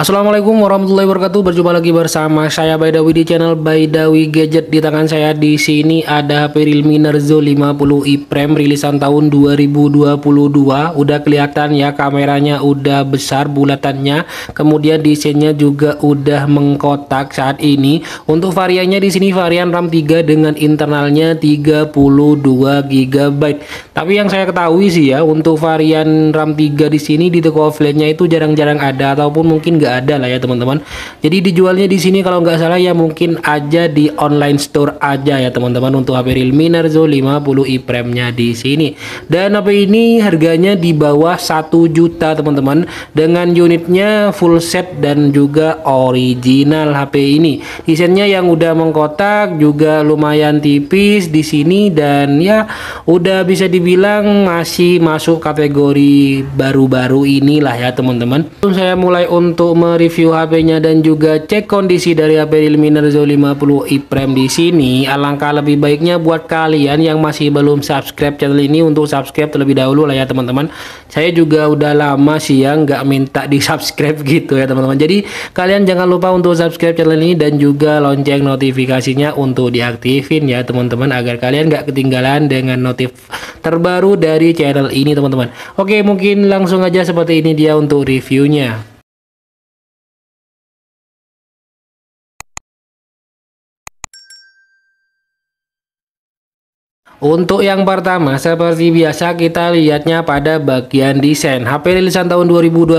Assalamualaikum warahmatullahi wabarakatuh. Berjumpa lagi bersama saya Baidawi di channel Baidawi Gadget. Di tangan saya di sini ada HP Realme Narzo 50i Prime rilisan tahun 2022. Udah kelihatan ya, kameranya udah besar bulatannya. Kemudian desainnya juga udah mengkotak saat ini. Untuk variannya di sini varian RAM 3 dengan internalnya 32 GB. Tapi yang saya ketahui sih ya, untuk varian RAM 3 di sini di toko offline-nya itu jarang-jarang ada, ataupun mungkin nggak ada lah ya teman-teman. Jadi dijualnya di sini kalau nggak salah ya mungkin aja di online store aja ya teman-teman, untuk HP Realme Narzo 50i Prime-nya di sini. Dan HP ini harganya di bawah 1 juta teman-teman, dengan unitnya full set dan juga original HP ini. Desainnya yang udah mengkotak, juga lumayan tipis di sini, dan ya udah bisa dibilang masih masuk kategori baru-baru inilah ya teman-teman. Saya mulai untuk mereview HP-nya dan juga cek kondisi dari HP Realme Narzo 50i Prime di sini. Alangkah lebih baiknya buat kalian yang masih belum subscribe channel ini untuk subscribe terlebih dahulu lah ya teman-teman. Saya juga udah lama sih ya nggak minta di subscribe gitu ya teman-teman. Jadi kalian jangan lupa untuk subscribe channel ini dan juga lonceng notifikasinya untuk diaktifin ya teman-teman, agar kalian nggak ketinggalan dengan notif terbaru dari channel ini teman-teman. Oke, mungkin langsung aja seperti ini dia untuk reviewnya. Untuk yang pertama, seperti biasa kita lihatnya pada bagian desain. HP rilisan tahun 2022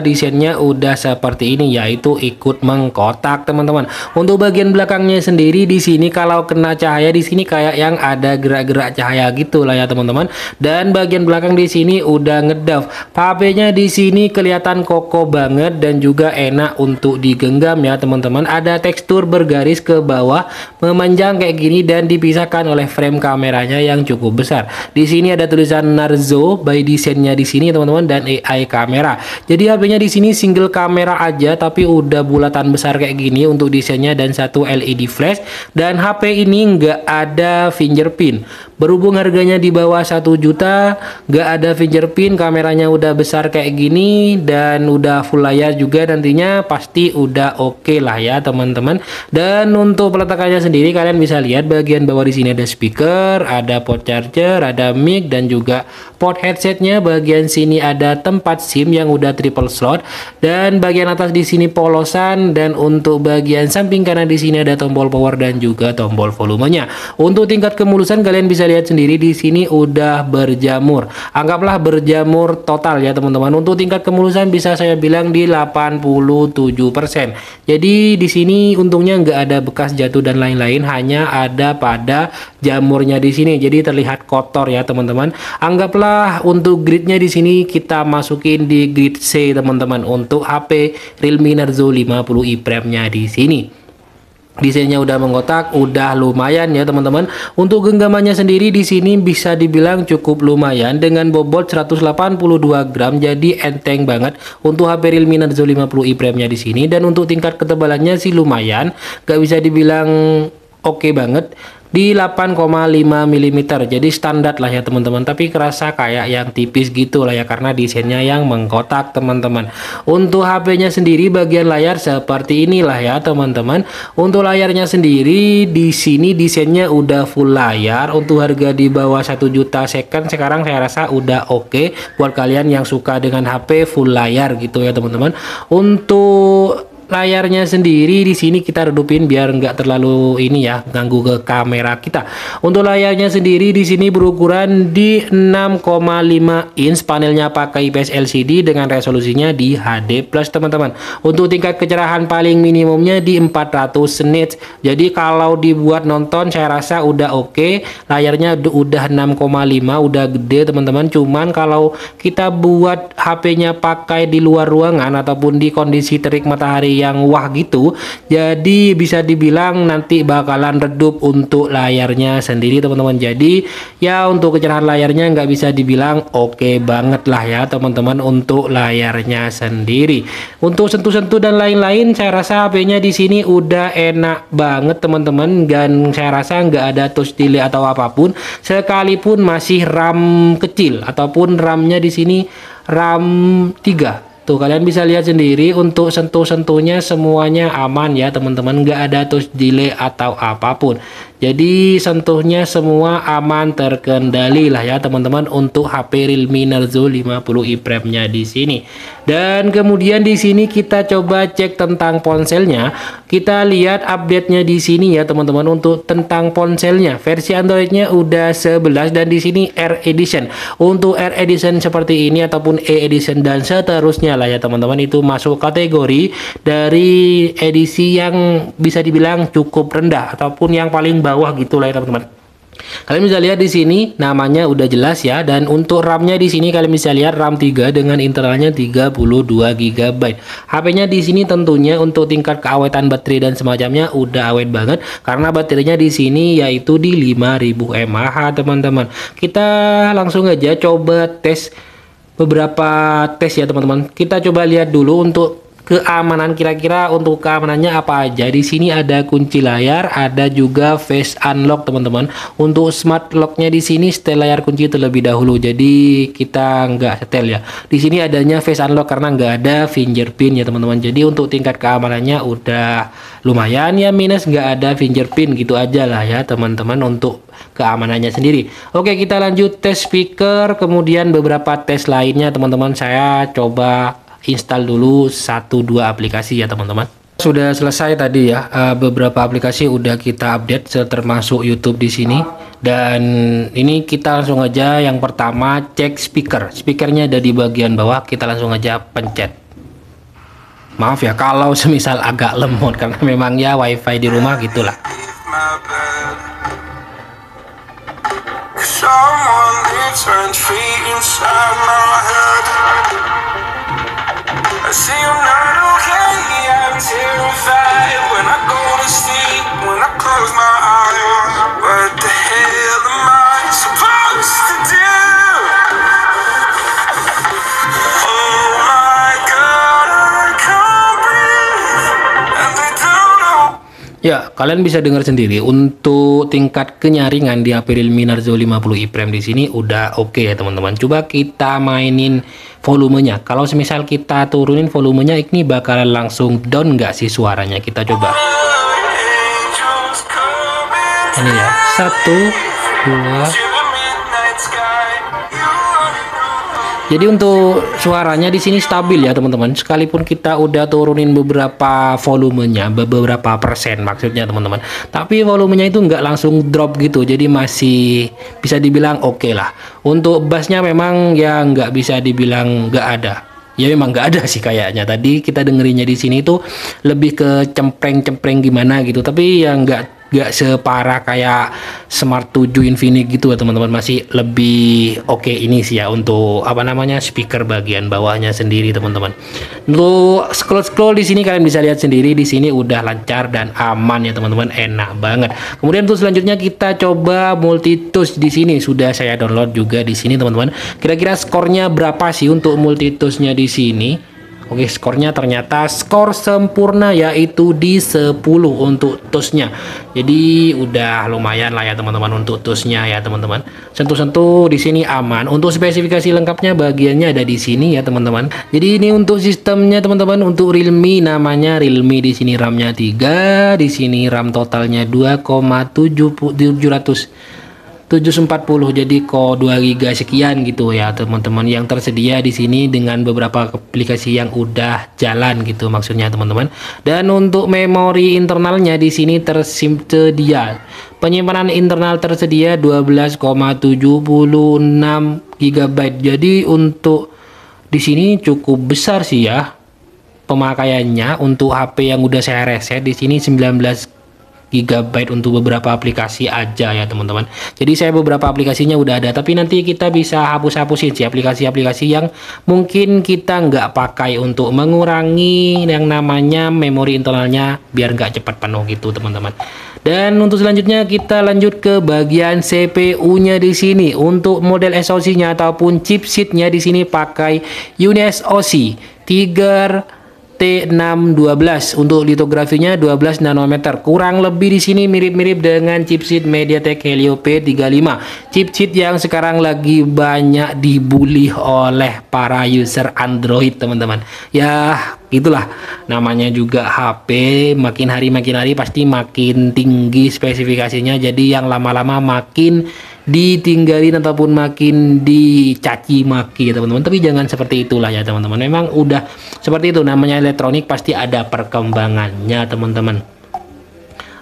desainnya udah seperti ini, yaitu ikut mengkotak teman-teman. Untuk bagian belakangnya sendiri di sini kalau kena cahaya di sini kayak yang ada gerak-gerak cahaya gitu lah ya teman-teman. Dan bagian belakang di sini udah ngedaf. HP-nya di sini kelihatan kokoh banget dan juga enak untuk digenggam ya teman-teman. Ada tekstur bergaris ke bawah memanjang kayak gini dan dipisahkan oleh frame kamera yang cukup besar. Di sini ada tulisan Narzo by desainnya di sini teman-teman, dan AI kamera. Jadi HP-nya di sini single kamera aja tapi udah bulatan besar kayak gini untuk desainnya, dan satu LED flash. Dan HP ini nggak ada fingerprint. Berhubung harganya di bawah 1 juta, nggak ada fingerprint, kameranya udah besar kayak gini dan udah full layar juga, nantinya pasti udah oke lah ya teman-teman. Dan untuk peletakannya sendiri kalian bisa lihat bagian bawah di sini ada speaker, ada port charger, ada mic, dan juga port headsetnya. Bagian sini ada tempat SIM yang udah triple slot, dan bagian atas di sini polosan, dan untuk bagian samping kanan di sini ada tombol power dan juga tombol volumenya. Untuk tingkat kemulusan kalian bisa lihat sendiri di sini udah berjamur. Anggaplah berjamur total ya teman-teman. Untuk tingkat kemulusan bisa saya bilang di 87%. Jadi di sini untungnya nggak ada bekas jatuh dan lain-lain, hanya ada pada jamurnya di sini. Jadi terlihat kotor ya teman-teman. Anggaplah untuk gridnya di sini kita masukin di grid C teman-teman, untuk HP Realme Narzo 50i Prime-nya di sini. Desainnya udah mengkotak, udah lumayan ya teman-teman. Untuk genggamannya sendiri di sini bisa dibilang cukup lumayan dengan bobot 182 gram, jadi enteng banget untuk HP Realme Narzo 50i Prime-nya di sini. Dan untuk tingkat ketebalannya sih lumayan, gak bisa dibilang oke banget, di 8,5 mm, jadi standar lah ya teman-teman, tapi kerasa kayak yang tipis gitu lah ya karena desainnya yang mengkotak teman-teman. Untuk HP-nya sendiri bagian layar seperti inilah ya teman-teman. Untuk layarnya sendiri di sini desainnya udah full layar. Untuk harga di bawah 1 juta second sekarang saya rasa udah oke buat kalian yang suka dengan HP full layar gitu ya teman-teman. Untuk layarnya sendiri di sini kita redupin biar nggak terlalu ini ya ganggu ke kamera kita. Untuk layarnya sendiri di sini berukuran di 6,5 inch, panelnya pakai IPS LCD dengan resolusinya di HD plus teman-teman. Untuk tingkat kecerahan paling minimumnya di 400 nits. Jadi kalau dibuat nonton saya rasa udah oke. Layarnya udah 6,5, udah gede teman-teman. Cuman kalau kita buat HP-nya pakai di luar ruangan ataupun di kondisi terik matahari yang wah gitu, jadi bisa dibilang nanti bakalan redup untuk layarnya sendiri teman-teman. Jadi ya untuk kecerahan layarnya nggak bisa dibilang oke banget lah ya teman-teman untuk layarnya sendiri. Untuk sentuh-sentuh dan lain-lain saya rasa HP-nya di sini udah enak banget teman-teman, dan saya rasa nggak ada touch delay atau apapun, sekalipun masih RAM kecil ataupun RAM-nya di sini RAM 3. Tuh kalian bisa lihat sendiri untuk sentuh-sentuhnya semuanya aman ya teman-teman, nggak ada touch delay atau apapun. Jadi sentuhnya semua aman, terkendali lah ya teman-teman untuk HP Realme Narzo 50 e-Prime-nya di sini. Dan kemudian di sini kita coba cek tentang ponselnya. Kita lihat update-nya di sini ya teman-teman untuk tentang ponselnya. Versi Android-nya udah 11 dan di sini R Edition. Untuk R Edition seperti ini ataupun E Edition dan seterusnya lah ya teman-teman, itu masuk kategori dari edisi yang bisa dibilang cukup rendah ataupun yang paling bawah gitulah ya teman-teman. Kalian bisa lihat di sini namanya udah jelas ya, dan untuk RAM-nya di sini kalian bisa lihat RAM 3 dengan internalnya 32 GB. HP-nya di sini tentunya untuk tingkat keawetan baterai dan semacamnya udah awet banget karena baterainya di sini yaitu di 5000 mAh teman-teman. Kita langsung aja coba tes beberapa tes ya teman-teman. Kita coba lihat dulu untuk keamanan, kira-kira untuk keamanannya apa aja. Di sini ada kunci layar, ada juga face unlock teman-teman. Untuk smart locknya di sini setel layar kunci terlebih dahulu, jadi kita nggak setel ya. Di sini adanya face unlock karena nggak ada fingerprint ya teman-teman. Jadi untuk tingkat keamanannya udah lumayan ya, minus nggak ada fingerprint gitu aja lah ya teman-teman untuk keamanannya sendiri. Oke, kita lanjut tes speaker, kemudian beberapa tes lainnya teman-teman. Saya coba install dulu 1-2 aplikasi ya teman-teman. Sudah selesai tadi ya, beberapa aplikasi udah kita update termasuk YouTube di sini. Dan ini kita langsung aja yang pertama cek speaker. Speakernya ada di bagian bawah, kita langsung aja pencet. Maaf ya kalau semisal agak lemot karena memang ya wifi di rumah gitulah. I say I'm not okay, I'm terrified when I go to sleep, when I close my eyes. What the hell am I supposed to do? Oh my God, I can't breathe, and I don't know. Ya, kalian bisa dengar sendiri untuk tingkat kenyaringan di HP Realme Narzo 50 e-Prime di sini udah oke ya teman-teman. Coba kita mainin volumenya. Kalau semisal kita turunin volumenya, ini bakalan langsung down nggak sih suaranya? Kita coba. Ini ya, 1, 2. Jadi untuk suaranya di sini stabil ya teman-teman. Sekalipun kita udah turunin beberapa volumenya, beberapa persen maksudnya teman-teman. Tapi volumenya itu nggak langsung drop gitu. Jadi masih bisa dibilang oke lah. Untuk bassnya memang ya nggak bisa dibilang nggak ada. Ya memang nggak ada sih kayaknya. Tadi kita dengerinnya di sini tuh lebih ke cempreng-cempreng gimana gitu. Tapi ya nggak separah kayak Smart 7 Infinix gitu ya teman-teman. Masih lebih oke ini sih ya untuk apa namanya speaker bagian bawahnya sendiri teman-teman. Untuk scroll di sini kalian bisa lihat sendiri, di sini udah lancar dan aman ya teman-teman, enak banget. Kemudian untuk selanjutnya kita coba multitouch. Di sini sudah saya download juga di sini teman-teman. Kira-kira skornya berapa sih untuk multitouchnya di sini? Oke, skornya ternyata skor sempurna yaitu di 10 untuk touchnya. Jadi udah lumayan lah ya teman-teman untuk touchnya ya teman-teman. Sentuh-sentuh di sini aman. Untuk spesifikasi lengkapnya bagiannya ada di sini ya teman-teman. Jadi ini untuk sistemnya teman-teman, untuk Realme namanya Realme, di sini RAM-nya 3, di sini RAM totalnya 740, jadi kok 2 GB sekian gitu ya teman-teman yang tersedia di sini dengan beberapa aplikasi yang udah jalan gitu maksudnya teman-teman. Dan untuk memori internalnya di sini tersedia, penyimpanan internal tersedia 12,76 GB. Jadi untuk di sini cukup besar sih ya pemakaiannya. Untuk HP yang udah saya reset di sini 19 GB untuk beberapa aplikasi aja ya teman-teman. Jadi saya beberapa aplikasinya udah ada, tapi nanti kita bisa hapus-hapusin sih aplikasi-aplikasi yang mungkin kita nggak pakai untuk mengurangi yang namanya memori internalnya biar nggak cepat penuh gitu teman-teman. Dan untuk selanjutnya kita lanjut ke bagian CPU-nya di sini. Untuk model SoC-nya ataupun chipset-nya di sini pakai UniSoC Tiger T612. Untuk litografinya 12 nanometer. Kurang lebih di sini mirip-mirip dengan chipset MediaTek Helio P35. Chipset yang sekarang lagi banyak dibully oleh para user Android, teman-teman. Ya, itulah namanya juga HP, makin hari pasti makin tinggi spesifikasinya, jadi yang lama-lama makin ditinggalin ataupun makin dicaci maki ya teman-teman. Tapi jangan seperti itulah ya teman-teman, memang udah seperti itu, namanya elektronik pasti ada perkembangannya teman-teman.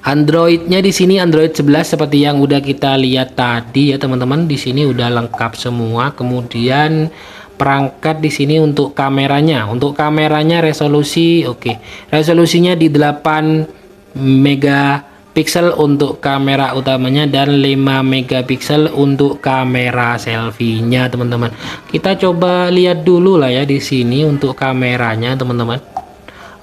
Androidnya di sini Android 11 seperti yang udah kita lihat tadi ya teman-teman. Di sini udah lengkap semua. Kemudian perangkat di sini untuk kameranya. Untuk kameranya resolusi resolusinya di 8 megapiksel untuk kamera utamanya dan 5 megapiksel untuk kamera selfie-nya teman-teman. Kita coba lihat dulu lah ya di sini untuk kameranya teman-teman.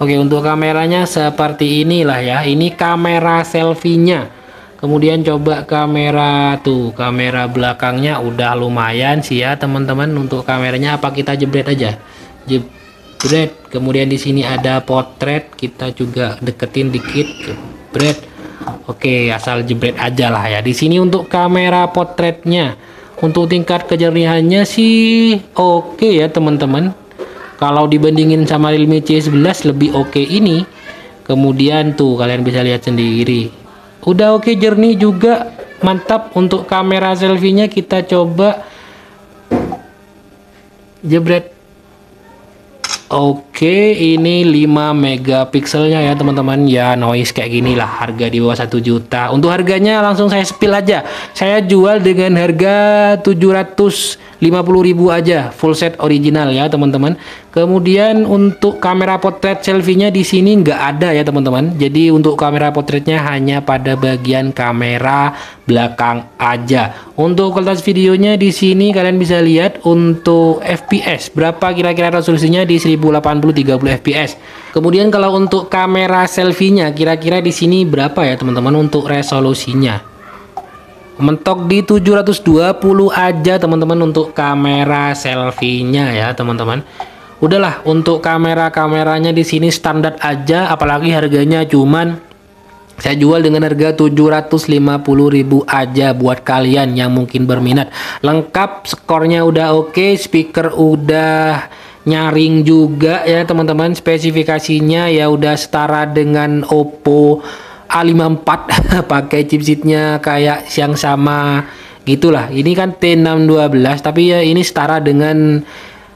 Oke, untuk kameranya seperti inilah ya. Ini kamera selfie-nya. Kemudian coba kamera kamera belakangnya udah lumayan sih ya teman-teman. Untuk kameranya apa kita jebret aja? Jebret. Kemudian di sini ada potret, kita juga deketin dikit, jebret. Oke, asal jebret aja lah ya. Di sini untuk kamera potretnya, untuk tingkat kejernihannya sih oke ya teman-teman. Kalau dibandingin sama Realme C11 lebih oke ini. Kemudian kalian bisa lihat sendiri. Udah oke, jernih juga, mantap. Untuk kamera selfie-nya kita coba jebret. Oke, ini 5 megapikselnya ya teman-teman. Ya noise kayak gini lah, harga di bawah 1 juta. Untuk harganya langsung saya spill aja. Saya jual dengan harga 750.000 aja, full set original ya teman-teman. Kemudian untuk kamera potret selfie-nya di sini nggak ada ya teman-teman. Jadi untuk kamera potretnya hanya pada bagian kamera belakang aja. Untuk kualitas videonya di sini kalian bisa lihat untuk FPS berapa kira-kira resolusinya di 1080 30 fps. Kemudian kalau untuk kamera selfie-nya kira-kira di sini berapa ya teman-teman untuk resolusinya? Mentok di 720 aja teman-teman untuk kamera selfie-nya ya teman-teman. Udahlah, untuk kameranya di sini standar aja, apalagi harganya cuman saya jual dengan harga 750.000 aja buat kalian yang mungkin berminat. Lengkap, skornya udah oke, speaker udah nyaring juga ya teman-teman. Spesifikasinya ya udah setara dengan Oppo A54 pakai chipsetnya kayak yang sama gitulah. Ini kan T612 tapi ya ini setara dengan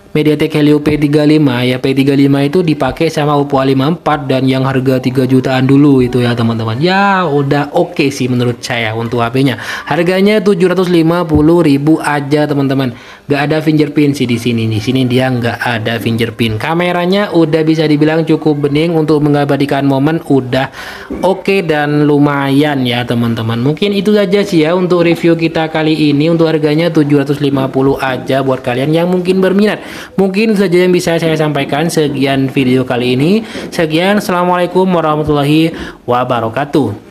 MediaTek Helio P35 ya. P35 itu dipakai sama Oppo A54 dan yang harga 3 jutaan dulu itu ya teman-teman. Ya udah oke sih menurut saya untuk HP-nya. Harganya 750.000 aja teman-teman. Gak ada fingerprint sih di sini. Di sini dia nggak ada fingerprint. Kameranya udah bisa dibilang cukup bening untuk mengabadikan momen, udah oke dan lumayan ya teman-teman. Mungkin itu saja sih ya untuk review kita kali ini. Untuk harganya 750 aja buat kalian yang mungkin berminat. Mungkin saja yang bisa saya sampaikan. Sekian video kali ini. Sekian, assalamualaikum warahmatullahi wabarakatuh.